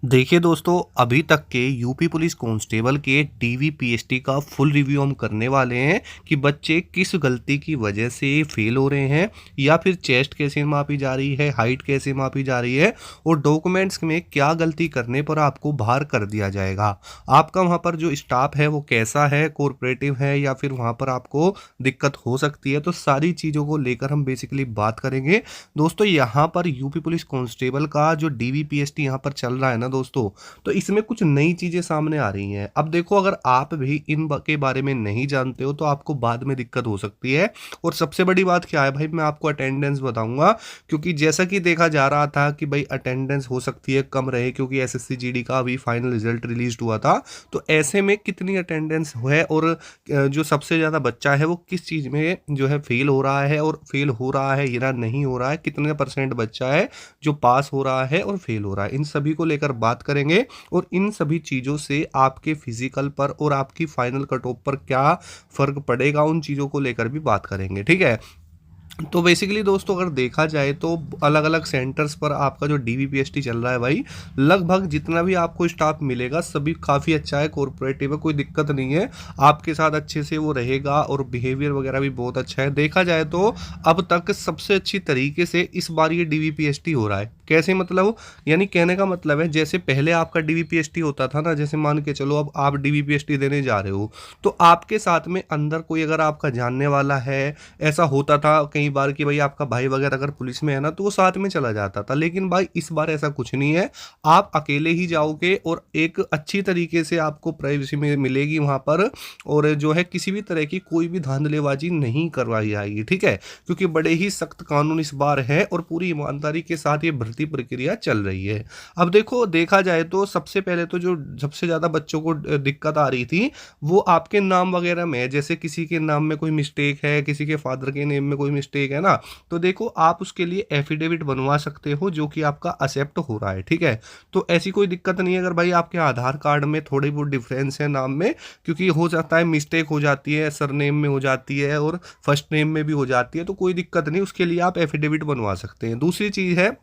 देखिए दोस्तों, अभी तक के यूपी पुलिस कांस्टेबल के टीवीपीएसटी का फुल रिव्यू हम करने वाले हैं कि बच्चे किस गलती की वजह से फेल हो रहे हैं या फिर चेस्ट कैसे मापी जा रही है, हाइट कैसे मापी जा रही है और डॉक्यूमेंट्स में क्या गलती करने पर आपको बाहर कर दिया जाएगा। आपका वहाँ पर जो स्टाफ है वो कैसा है, कोऑपरेटिव है या फिर वहाँ पर आपको दिक्कत हो सकती है, तो सारी चीज़ों को लेकर हम बेसिकली बात करेंगे। दोस्तों यहाँ पर यूपी पुलिस कांस्टेबल का जो डीवीपीएसटी यहाँ पर चल रहा है ना दोस्तों, तो इसमें कुछ नई चीज़ें सामने आ रही हैं। अब देखो, अगर आप भी के बारे में नहीं जानते हो तो आपको बाद में दिक्कत हो सकती है। और सबसे बड़ी बात क्या है भाई, मैं आपको अटेंडेंस बताऊंगा, क्योंकि जैसा कि देखा जा रहा था कि भाई अटेंडेंस हो सकती है कम रहे, क्योंकि एसएससी जीडी का अभी फाइनल रिजल्ट रिलीज हुआ था। तो ऐसे में कितनी अटेंडेंस है और जो सबसे ज़्यादा बच्चा है वो किस चीज़ में जो है फेल हो रहा है और फेल हो रहा है या नहीं हो रहा है, कितने परसेंट बच्चा है जो पास हो रहा है और फेल हो रहा है, इन सभी को लेकर बात करेंगे। और इन सभी चीज़ों से आपके फिजिकल पर और आपकी फाइनल कट ऑफ पर क्या फ़र्क पड़ेगा, उन चीज़ों को लेकर भी बात करेंगे, ठीक है। तो बेसिकली दोस्तों, अगर देखा जाए तो अलग अलग सेंटर्स पर आपका जो डीवीपीएसटी चल रहा है भाई, लगभग जितना भी आपको स्टाफ मिलेगा सभी काफ़ी अच्छा है, कोऑपरेटिव है, कोई दिक्कत नहीं है, आपके साथ अच्छे से वो रहेगा और बिहेवियर वगैरह भी बहुत अच्छा है। देखा जाए तो अब तक सबसे अच्छी तरीके से इस बार ये डीवीपीएसटी हो रहा है। कैसे मतलब, यानी कहने का मतलब है जैसे पहले आपका डीवीपीएसटी होता था ना, जैसे मान के चलो अब आप डीवीपीएसटी देने जा रहे हो तो आपके साथ में अंदर कोई अगर आपका जानने वाला है, ऐसा होता था कई बार कि भाई आपका भाई वगैरह अगर पुलिस में है ना तो वो साथ में चला जाता था, लेकिन भाई इस बार ऐसा कुछ नहीं है। आप अकेले ही जाओगे और एक अच्छी तरीके से आपको प्राइवेसी में मिलेगी वहां पर, और जो है किसी भी तरह की कोई भी धांधलेबाजी नहीं करवाई जाएगी, ठीक है, क्योंकि बड़े ही सख्त कानून इस बार है और पूरी ईमानदारी के साथ ये भर्ती प्रक्रिया चल रही है। अब देखो, देखा जाए तो सबसे पहले तो जो सबसे ज्यादा बच्चों को दिक्कत आ रही थी वो आपके नाम वगैरह में है। जैसे किसी के नाम में कोई मिस्टेक है, किसी के फादर के नेम में कोई मिस्टेक है ना, तो देखो आप उसके लिए एफिडेविट बनवा सकते हो जो कि आपका एक्सेप्ट हो रहा है, ठीक है। तो ऐसी कोई दिक्कत नहीं है अगर भाई आपके आधार कार्ड में थोड़ी बहुत डिफरेंस है नाम में, क्योंकि हो जाता है मिस्टेक हो जाती है, सरनेम में हो जाती है और फर्स्ट नेम में भी हो जाती है, तो कोई दिक्कत नहीं, उसके लिए आप एफिडेविट बनवा सकते हैं। दूसरी चीज़ है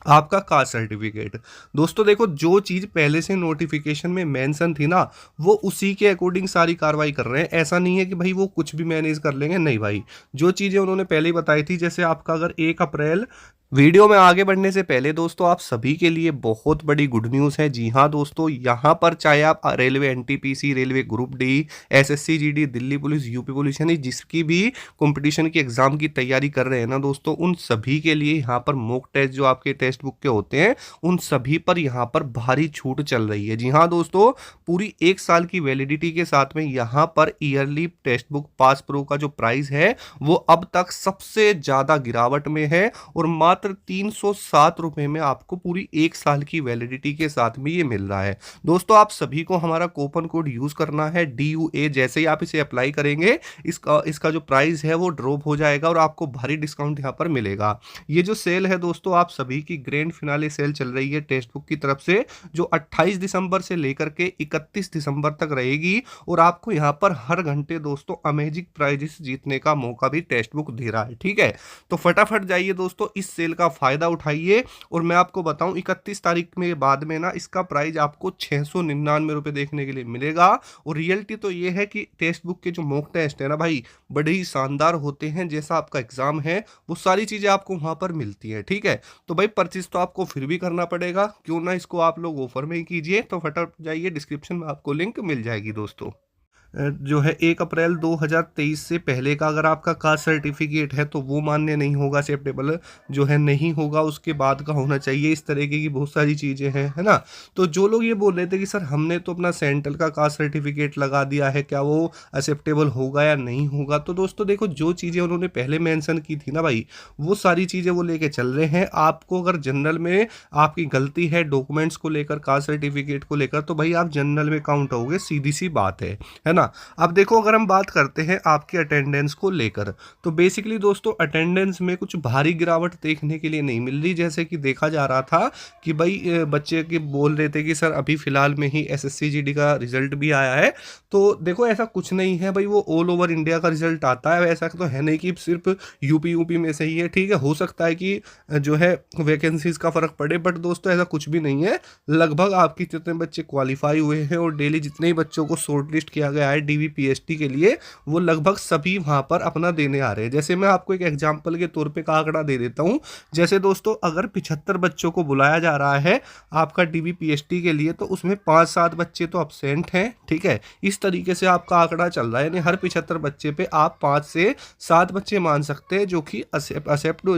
आपका कास्ट सर्टिफिकेट। दोस्तों देखो, जो चीज़ पहले से नोटिफिकेशन में मेंशन थी ना, वो उसी के अकॉर्डिंग सारी कार्रवाई कर रहे हैं। ऐसा नहीं है कि भाई वो कुछ भी मैनेज कर लेंगे, नहीं भाई, जो चीज़ें उन्होंने पहले ही बताई थी। जैसे आपका अगर 1 अप्रैल, वीडियो में आगे बढ़ने से पहले दोस्तों आप सभी के लिए बहुत बड़ी गुड न्यूज़ है। जी हाँ दोस्तों, यहाँ पर चाहे आप railway NTPC, railway group D, SSC GD, Delhi police, UP police, यानी जिसकी भी कंपटीशन की एग्जाम की तैयारी कर रहे हैं ना दोस्तों, उन सभी के लिए यहाँ पर मॉक टेस्ट जो आपके टेक्स्ट बुक के होते हैं, उन सभी पर यहाँ पर भारी छूट चल रही है। जी हाँ दोस्तों, पूरी 1 साल की वैलिडिटी के साथ में यहाँ पर yearly text book pass pro का जो प्राइस है वो अब तक सबसे ज़्यादा गिरावट में है और मात्र 307 रुपए में आपको पूरी 1 साल की वैलिडिटी के साथ में ये मिल रहा है। दोस्तों आप सभी को हमारा कूपन कोड यूज करना है DUA। जैसे ही आप इसे अप्लाई करेंगे, इसका जो प्राइस है वो ड्रॉप हो जाएगा और आपको भारी डिस्काउंट यहाँ पर मिलेगा। ये जो सेल है दोस्तों, आप सभी की ग्रैंड फिनाले सेल चल रही है टेक्स्ट बुक की तरफ से, जो 28 दिसंबर से लेकर के 31 दिसंबर तक रहेगी और आपको यहाँ पर हर घंटे दोस्तों अमेजिंग प्राइजेस जीतने का मौका भी टेक्स्ट बुक दे रहा है, ठीक है। तो फटाफट जाइए दोस्तों, इस सेल का फायदा उठाइए। और मैं आपको बताऊं, 31 तारीख में बाद में ना इसका प्राइस आपको 699 रुपए देखने के लिए मिलेगा। और रियलिटी तो ये है कि टेक्स्ट बुक के जो मॉक टेस्ट है ना भाई, बड़े ही शानदार होते हैं। जैसा आपका एग्जाम है वो सारी चीजें आपको वहां पर मिलती है, ठीक है। तो भाई परचेज तो आपको फिर भी करना पड़ेगा, क्यों ना इसको आप लोग ऑफर में ही कीजिए। तो फटाफट जाइए, डिस्क्रिप्शन में आपको लिंक मिल जाएगी दोस्तों। जो है 1 अप्रैल 2023 से पहले का अगर आपका कास्ट सर्टिफिकेट है तो वो मान्य नहीं होगा, एक्सेप्टेबल जो है नहीं होगा, उसके बाद का होना चाहिए। इस तरीके की बहुत सारी चीज़ें हैं, है ना। तो जो लोग ये बोल रहे थे कि सर हमने तो अपना सेंट्रल का कास्ट सर्टिफिकेट लगा दिया है, क्या वो एक्सेप्टेबल होगा या नहीं होगा, तो दोस्तों देखो, जो चीज़ें उन्होंने पहले मेंशन की थी ना भाई, वो सारी चीज़ें वो लेके चल रहे हैं। आपको अगर जनरल में आपकी गलती है डॉक्यूमेंट्स को लेकर, कास्ट सर्टिफिकेट को लेकर, तो भाई आप जनरल में काउंट होगे, सीधी सी बात है ना। ना। अब देखो अगर हम बात करते हैं आपकी अटेंडेंस को लेकर, तो बेसिकली दोस्तों अटेंडेंस में कुछ भारी गिरावट देखने के लिए नहीं मिल रही, जैसे कि देखा जा रहा था कि भाई बच्चे के बोल रहे थे कि सर अभी फिलहाल में ही एसएससी जीडी का रिजल्ट भी आया है। तो देखो ऐसा कुछ नहीं है भाई, वो ऑल ओवर इंडिया का रिजल्ट आता है, ऐसा तो है नहीं कि सिर्फ यूपी में से ही है। ठीक है, हो सकता है कि जो है वैकेंसीज का फर्क पड़े, बट दोस्तों ऐसा कुछ भी नहीं है। लगभग आपकी जितने बच्चे क्वालिफाई हुए हैं और डेली जितने ही बच्चों को शॉर्ट लिस्ट किया गया है डीवीपीएसटी के लिए, वो लगभग सभी वहां पर अपना देने आ रहे हैं। जैसे मैं आपको एक एग्जांपल के तौर पे का आंकड़ा दे देता हूं। जैसे दोस्तों अगर 75 बच्चों को बुलाया जा रहा है आपका डीवीपीएसटी के लिए, तो उसमें 5-7 बच्चे तो अब्सेंट हैं। ठीक है, इस तरीके से आपका आंकड़ा चल रहा है, यानी हर 75 बच्चे पे आप 5 से 7 बच्चे मान सकते हैं जो कि असेप्ट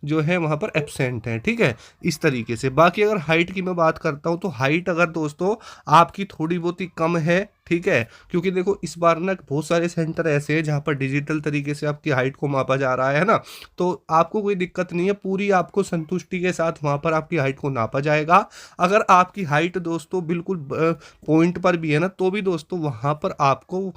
जो है वहां पर एब्सेंट हैं। ठीक है, इस तरीके से। बाकी अगर हाइट की मैं बात करता हूं, तो हाइट अगर दोस्तों आपकी थोड़ी बहुत ही कम है, ठीक है, क्योंकि देखो इस बार ना बहुत सारे सेंटर ऐसे हैं जहां पर डिजिटल तरीके से आपकी हाइट को मापा जा रहा है ना, तो आपको कोई दिक्कत नहीं है, पूरी आपको संतुष्टि के साथ वहां पर आपकी हाइट को नापा जाएगा। अगर आपकी हाइट दोस्तों बिल्कुल पॉइंट पर भी है ना, तो भी दोस्तों वहां पर आपको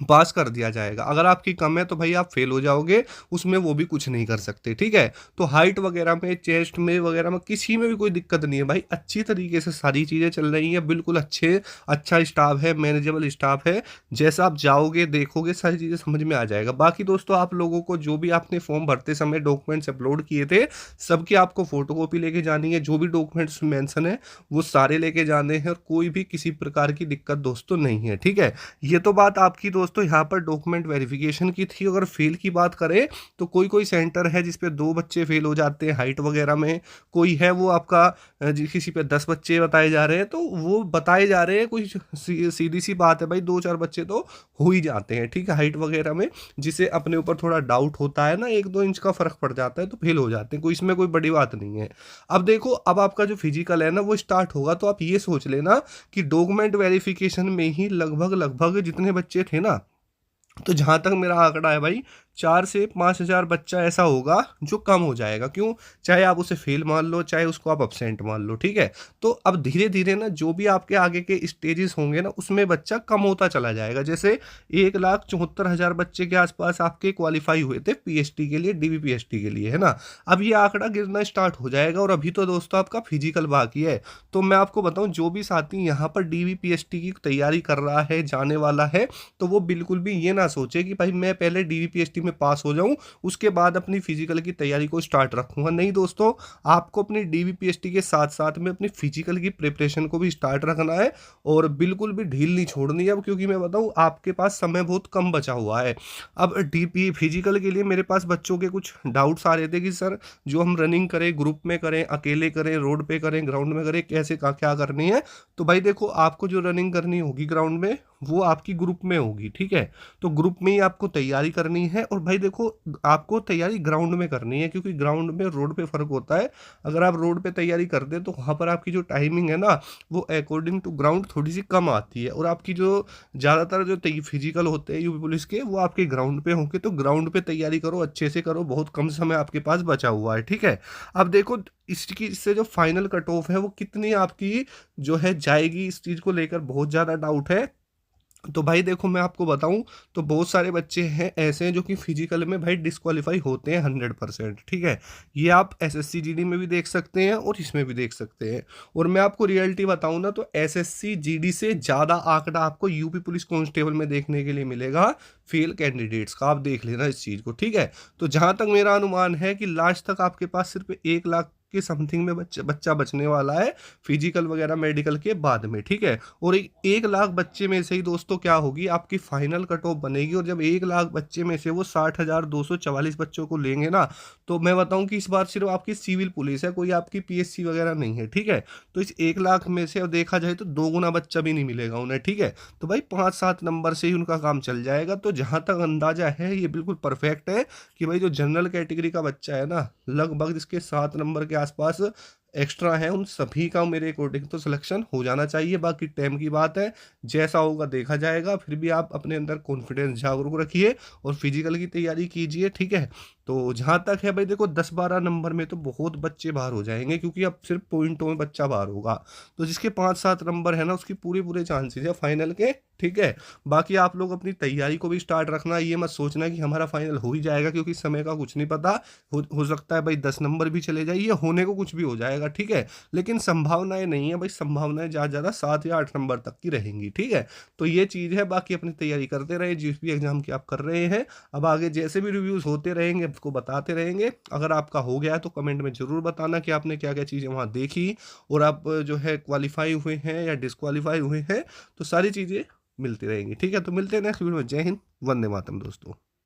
पास कर दिया जाएगा। अगर आपकी कम है तो भाई आप फेल हो जाओगे, उसमें वो भी कुछ नहीं कर सकते। ठीक है, तो हाइट वगैरह में, चेस्ट में वगैरह में किसी में भी कोई दिक्कत नहीं है भाई, अच्छी तरीके से सारी चीज़ें चल रही हैं, बिल्कुल अच्छा स्टाफ है, मैनेजेबल स्टाफ है। जैसा आप जाओगे देखोगे सारी चीज़ें समझ में आ जाएगा। बाकी दोस्तों आप लोगों को जो भी आपने फॉर्म भरते समय डॉक्यूमेंट्स अपलोड किए थे, सबकी आपको फोटोकॉपी लेके जानी है, जो भी डॉक्यूमेंट्स मेंशन है वो सारे लेके जाने हैं, और कोई भी किसी प्रकार की दिक्कत दोस्तों नहीं है। ठीक है, ये तो बात आपकी दोस्तों यहाँ पर डॉक्यूमेंट वेरिफिकेशन की थी। अगर फेल की बात करें तो कोई कोई सेंटर है जिसपे 2 बच्चे फेल हो जाते हैं हाइट वगैरह में, कोई है वो आपका किसी पे 10 बच्चे बताए जा रहे हैं, तो वो बताए जा रहे हैं, कोई सीधी सी बात है भाई, 2-4 बच्चे तो हो ही जाते हैं। ठीक है, हाइट वगैरह में जिसे अपने ऊपर थोड़ा डाउट होता है ना, 1-2 इंच का फर्क पड़ जाता है तो फेल हो जाते हैं, कोई इसमें कोई बड़ी बात नहीं है। अब देखो अब आपका जो फिजिकल है ना वो स्टार्ट होगा, तो आप ये सोच लेना कि डॉक्यूमेंट वेरिफिकेशन में ही लगभग लगभग जितने बच्चे थे ना, तो जहां तक मेरा आंकड़ा है भाई 4 से 5 हजार बच्चा ऐसा होगा जो कम हो जाएगा। क्यों? चाहे आप उसे फेल मान लो, चाहे उसको आप अपसेंट मान लो। ठीक है, तो अब धीरे धीरे ना जो भी आपके आगे के स्टेजेस होंगे ना, उसमें बच्चा कम होता चला जाएगा। जैसे 1,74,000 बच्चे के आसपास आपके क्वालिफाई हुए थे पीएचटी के लिए, डीवीपीएचटी के लिए, है ना। अब ये आंकड़ा गिरना स्टार्ट हो जाएगा, और अभी तो दोस्तों आपका फिजिकल बाकी है। तो मैं आपको बताऊं, जो भी साथी यहाँ पर डीवीपीएचटी की तैयारी कर रहा है, जाने वाला है, तो वो बिल्कुल भी ये ना सोचे कि भाई मैं पहले डीवीपीएचटी में पास हो जाऊं, उसके बाद अपनी फिजिकल की तैयारी को स्टार्ट रखूंगा। नहीं दोस्तों, आपको अपनी डीवीपीएचटी के साथ साथ में अपनी फिजिकल की प्रिपरेशन को भी स्टार्ट रखना है, और बिल्कुल भी ढील नहीं छोड़नी है। अब क्योंकि मैं बताऊं आपके पास समय बहुत कम बचा हुआ है। अब डीपी फिजिकल के लिए मेरे पास बच्चों के कुछ डाउट्स आ रहे थे कि सर जो हम रनिंग करें, ग्रुप में करें, अकेले करें, रोड पे करें, ग्राउंड में करें, कैसे क्या करनी है। तो भाई देखो, आपको जो रनिंग करनी होगी ग्राउंड में, वो आपकी ग्रुप में होगी। ठीक है, तो ग्रुप में ही आपको तैयारी करनी है। और भाई देखो, आपको तैयारी ग्राउंड में करनी है, क्योंकि ग्राउंड में रोड पे फर्क होता है। अगर आप रोड पे तैयारी करते हैं तो वहाँ पर आपकी जो टाइमिंग है ना, वो अकॉर्डिंग टू ग्राउंड थोड़ी सी कम आती है, और आपकी जो ज़्यादातर जो फिजिकल होते हैं यूपी पुलिस के, वो आपके ग्राउंड पे होंगे। तो ग्राउंड पे तैयारी करो, अच्छे से करो, बहुत कम समय आपके पास बचा हुआ है। ठीक है, अब देखो इससे जो फाइनल कट ऑफ है वो कितनी आपकी जो है जाएगी, इस चीज़ को लेकर बहुत ज़्यादा डाउट है। तो भाई देखो, मैं आपको बताऊं तो बहुत सारे बच्चे हैं ऐसे हैं जो कि फिजिकल में भाई डिस्क्वालीफाई होते हैं 100%। ठीक है, ये आप एसएससी जीडी में भी देख सकते हैं और इसमें भी देख सकते हैं। और मैं आपको रियलिटी बताऊं ना, तो एसएससी जीडी से ज़्यादा आंकड़ा आपको यूपी पुलिस कांस्टेबल में देखने के लिए मिलेगा फेल कैंडिडेट्स का। आप देख लेना इस चीज़ को। ठीक है, तो जहाँ तक मेरा अनुमान है कि लास्ट तक आपके पास सिर्फ 1 लाख के समथिंग में बच्चा बचने वाला है फिजिकल वगैरह मेडिकल के बाद में। ठीक है, और 1 लाख बच्चे में से ही दोस्तों क्या होगी, आपकी फाइनल कट ऑफ बनेगी। और जब 1 लाख बच्चे में से वो 60,244 बच्चों को लेंगे ना, तो मैं बताऊं कि इस बार सिर्फ आपकी सिविल पुलिस है, कोई आपकी पीएससी वगैरह नहीं है। ठीक है, तो इस 1 लाख में से देखा जाए तो 2 गुना बच्चा भी नहीं मिलेगा उन्हें। ठीक है, तो भाई 5-7 नंबर से ही उनका काम चल जाएगा। तो जहां तक अंदाजा है ये बिल्कुल परफेक्ट है कि भाई जो जनरल कैटेगरी का बच्चा है ना, लगभग जिसके 7 नंबर के आसपास एक्स्ट्रा हैं उन सभी का मेरे अकॉर्डिंग तो सिलेक्शन हो जाना चाहिए। बाकी टाइम की बात है, जैसा होगा देखा जाएगा। फिर भी आप अपने अंदर कॉन्फिडेंस जागरूक रखिए और फिजिकल की तैयारी कीजिए, ठीक है। तो जहाँ तक है भाई देखो, 10-12 नंबर में तो बहुत बच्चे बाहर हो जाएंगे, क्योंकि अब सिर्फ पॉइंटों में बच्चा बाहर होगा। तो जिसके 5-7 नंबर है ना, उसकी पूरे पूरे चांसेस है फाइनल के, ठीक है। बाकी आप लोग अपनी तैयारी को भी स्टार्ट रखना, ये मत सोचना कि हमारा फाइनल हो ही जाएगा, क्योंकि समय का कुछ नहीं पता। हो सकता है भाई 10 नंबर भी चले जाइए, होने को कुछ भी हो जाएगा, ठीक है। लेकिन संभावनाएं नहीं है भाई, संभावनाएं ज़्यादा ज़्यादा 7 या 8 नंबर तक की रहेंगी, ठीक है। तो ये चीज़ है। बाकी अपनी तैयारी करते रहे, जिस भी एग्जाम की आप कर रहे हैं। अब आगे जैसे भी रिव्यूज़ होते रहेंगे आपको बताते रहेंगे। अगर आपका हो गया है तो कमेंट में ज़रूर बताना कि आपने क्या क्या चीज़ें वहाँ देखी, और आप जो है क्वालिफाई हुए हैं या डिसक्वालीफाई हुए हैं। तो सारी चीज़ें मिलती रहेंगी, ठीक है। तो मिलते हैं नेक्स्ट वीडियो में। जय हिंद, वंदे मातरम दोस्तों।